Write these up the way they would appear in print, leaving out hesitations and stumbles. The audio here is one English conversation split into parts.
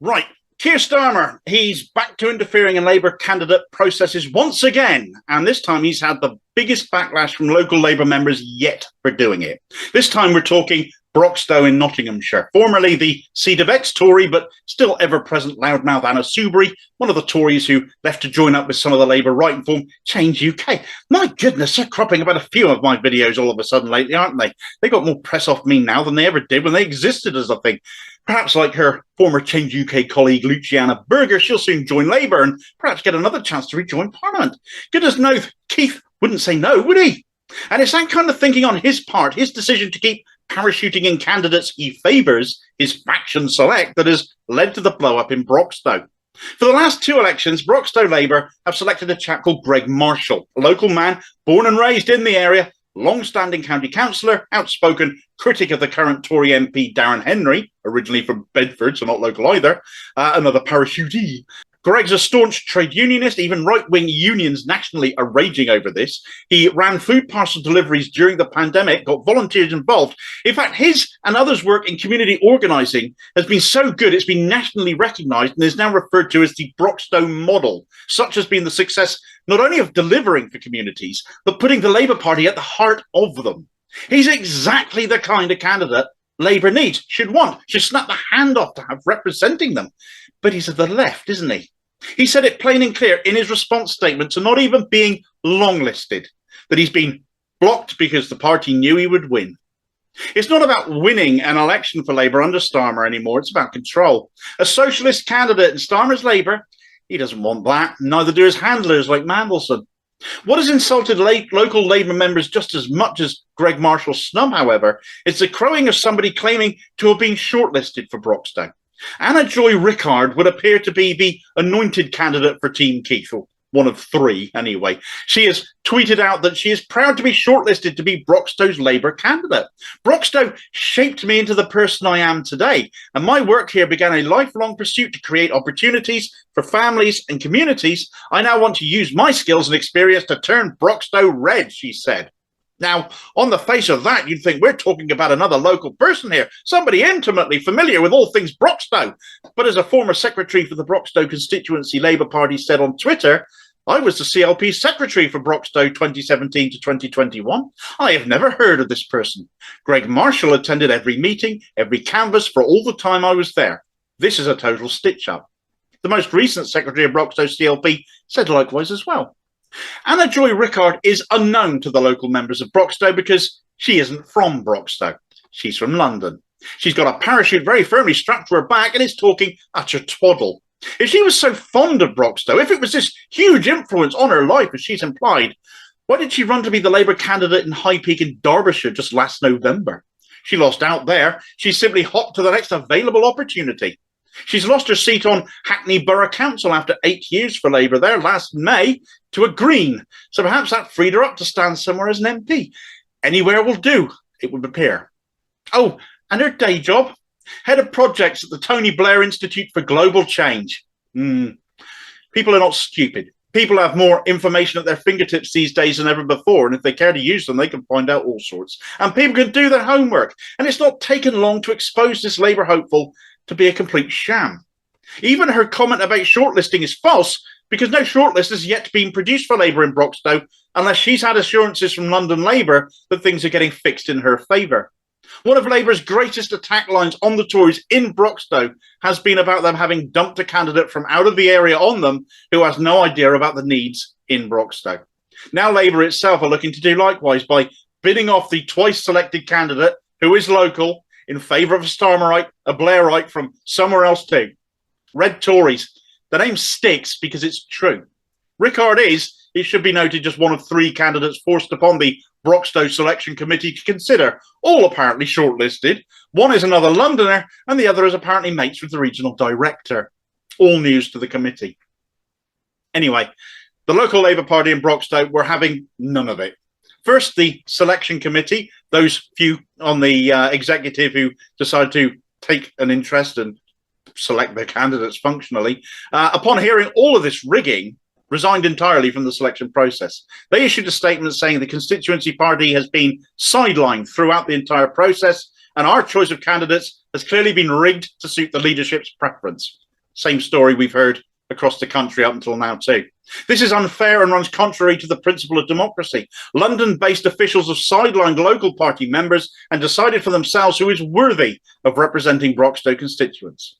Right. Keir Starmer, he's back to interfering in Labour candidate processes once again, and this time he's had the biggest backlash from local Labour members yet for doing it. This time we're talking Broxtowe in Nottinghamshire, formerly the seat of ex-Tory but still ever-present loudmouth Anna Soubry, one of the Tories who left to join up with some of the Labour writing form Change UK. My goodness, they're cropping about a few of my videos all of a sudden lately, aren't they? They got more press off me now than they ever did when they existed as a thing. Perhaps like her former Change UK colleague Luciana Berger, she'll soon join Labour and perhaps get another chance to rejoin Parliament. Goodness knows, Keith wouldn't say no, would he? And it's that kind of thinking on his part, his decision to keep parachuting in candidates he favours, his faction select, that has led to the blow-up in Broxtowe. For the last two elections, Broxtowe Labour have selected a chap called Greg Marshall, a local man born and raised in the area, long-standing county councillor, outspoken critic of the current Tory MP Darren Henry, originally from Bedford, so not local either, another parachutee. Greg's a staunch trade unionist. Even right-wing unions nationally are raging over this. He ran food parcel deliveries during the pandemic, got volunteers involved. In fact, his and others' work in community organising has been so good it's been nationally recognised and is now referred to as the Broxtowe Model. Such has been the success not only of delivering for communities, but putting the Labour Party at the heart of them. He's exactly the kind of candidate Labour needs, should snap the hand off to have representing them. But he's of the left, isn't he? He said it plain and clear in his response statement to not even being longlisted, that he's been blocked because the party knew he would win. It's not about winning an election for Labour under Starmer anymore, it's about control. A socialist candidate in Starmer's Labour, he doesn't want that, neither do his handlers like Mandelson. What has insulted local Labour members just as much as Greg Marshall's snub, however, is the crowing of somebody claiming to have been shortlisted for Broxtowe. Anna Joy Rickard would appear to be the anointed candidate for Team Keith, or one of three anyway. She has tweeted out that she is proud to be shortlisted to be Broxtowe's Labour candidate. Broxtowe shaped me into the person I am today, and my work here began a lifelong pursuit to create opportunities for families and communities. I now want to use my skills and experience to turn Broxtowe red, she said. Now, on the face of that, you'd think we're talking about another local person here, somebody intimately familiar with all things Broxtowe. But as a former secretary for the Broxtowe constituency Labour Party said on Twitter, I was the CLP secretary for Broxtowe 2017 to 2021. I have never heard of this person. Greg Marshall attended every meeting, every canvass for all the time I was there. This is a total stitch-up. The most recent secretary of Broxtowe CLP said likewise as well. Anna Joy Rickard is unknown to the local members of Broxtowe because she isn't from Broxtowe. She's from London. She's got a parachute very firmly strapped to her back and is talking utter twaddle. If she was so fond of Broxtowe, if it was this huge influence on her life as she's implied, why did she run to be the Labour candidate in High Peak in Derbyshire just last November? She lost out there. She simply hopped to the next available opportunity. She's lost her seat on Hackney Borough Council after 8 years for Labour there last May to a Green. So perhaps that freed her up to stand somewhere as an MP. Anywhere will do, it would appear. Oh, and her day job? Head of projects at the Tony Blair Institute for Global Change. People are not stupid. People have more information at their fingertips these days than ever before, and if they care to use them, they can find out all sorts. And people can do their homework. And it's not taken long to expose this Labour hopeful to be a complete sham. Even her comment about shortlisting is false, because no shortlist has yet been produced for Labour in Broxtowe, unless she's had assurances from London Labour that things are getting fixed in her favour. One of Labour's greatest attack lines on the Tories in Broxtowe has been about them having dumped a candidate from out of the area on them who has no idea about the needs in Broxtowe. Now Labour itself are looking to do likewise by bidding off the twice selected candidate who is local in favour of a Starmerite, a Blairite from somewhere else too. Red Tories. The name sticks because it's true. Rickard is, it should be noted, just one of three candidates forced upon the Broxtowe Selection Committee to consider, all apparently shortlisted. One is another Londoner, and the other is apparently mates with the regional director. All news to the committee. Anyway, the local Labour Party in Broxtowe were having none of it. First, the selection committee, those few on the executive who decided to take an interest and select their candidates functionally, upon hearing all of this rigging, resigned entirely from the selection process. They issued a statement saying the constituency party has been sidelined throughout the entire process, and our choice of candidates has clearly been rigged to suit the leadership's preference. Same story we've heard across the country up until now too. This is unfair and runs contrary to the principle of democracy. London-based officials have sidelined local party members and decided for themselves who is worthy of representing Broxtowe constituents.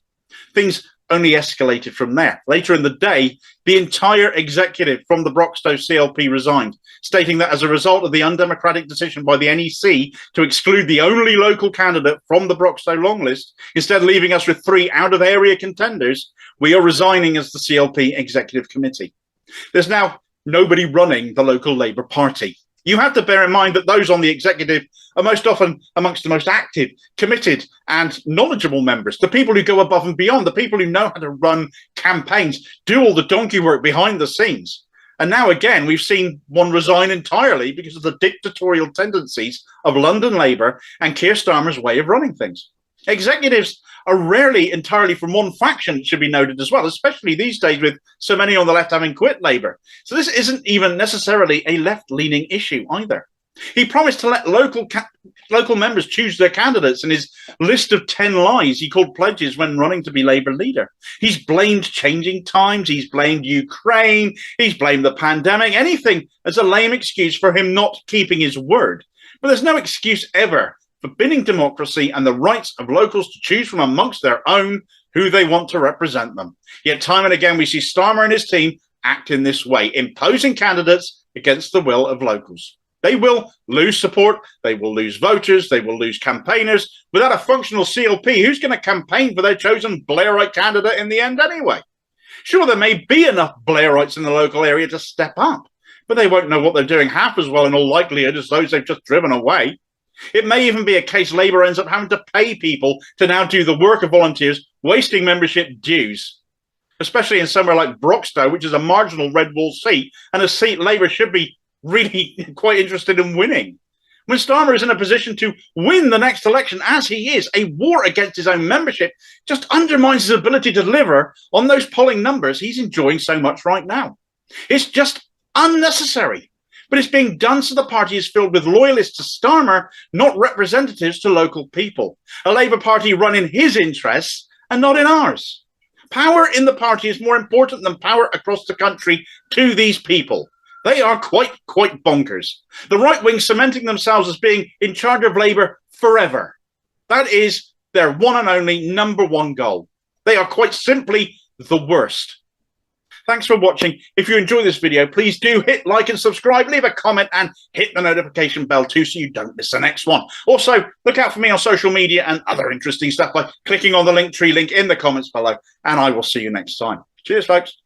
Things only escalated from there. Later in the day, the entire executive from the Broxtowe CLP resigned, stating that as a result of the undemocratic decision by the NEC to exclude the only local candidate from the Broxtowe long list, instead leaving us with 3 out-of-area contenders, we are resigning as the CLP Executive Committee. There's now nobody running the local Labour Party. You have to bear in mind that those on the executive are most often amongst the most active, committed and knowledgeable members, the people who go above and beyond, the people who know how to run campaigns, do all the donkey work behind the scenes. And now again, we've seen one resign entirely because of the dictatorial tendencies of London Labour and Keir Starmer's way of running things. Executives are rarely entirely from one faction, it should be noted as well, especially these days with so many on the left having quit Labour. So this isn't even necessarily a left-leaning issue either. He promised to let local members choose their candidates in his list of 10 lies he called pledges when running to be Labour leader. He's blamed changing times, he's blamed Ukraine, he's blamed the pandemic, anything as a lame excuse for him not keeping his word. But there's no excuse ever forbidding democracy and the rights of locals to choose from amongst their own who they want to represent them. Yet time and again we see Starmer and his team act in this way, imposing candidates against the will of locals. They will lose support, they will lose voters, they will lose campaigners. Without a functional CLP, who's going to campaign for their chosen Blairite candidate in the end anyway? Sure, there may be enough Blairites in the local area to step up, but they won't know what they're doing half as well in all likelihood as those they've just driven away. It may even be a case Labour ends up having to pay people to now do the work of volunteers, wasting membership dues, especially in somewhere like Broxtowe, which is a marginal red wall seat, and a seat Labour should be really quite interested in winning. When Starmer is in a position to win the next election, as he is, a war against his own membership just undermines his ability to deliver on those polling numbers he's enjoying so much right now. It's just unnecessary. But it's being done so the party is filled with loyalists to Starmer, not representatives to local people. A Labour Party run in his interests and not in ours. Power in the party is more important than power across the country to these people. They are quite bonkers. The right wing cementing themselves as being in charge of Labour forever. That is their one and only number one goal. They are quite simply the worst. Thanks for watching. If you enjoy this video, please do hit like and subscribe, leave a comment and hit the notification bell too so you don't miss the next one. Also, look out for me on social media and other interesting stuff by clicking on the Linktree link in the comments below, and I will see you next time. Cheers, folks.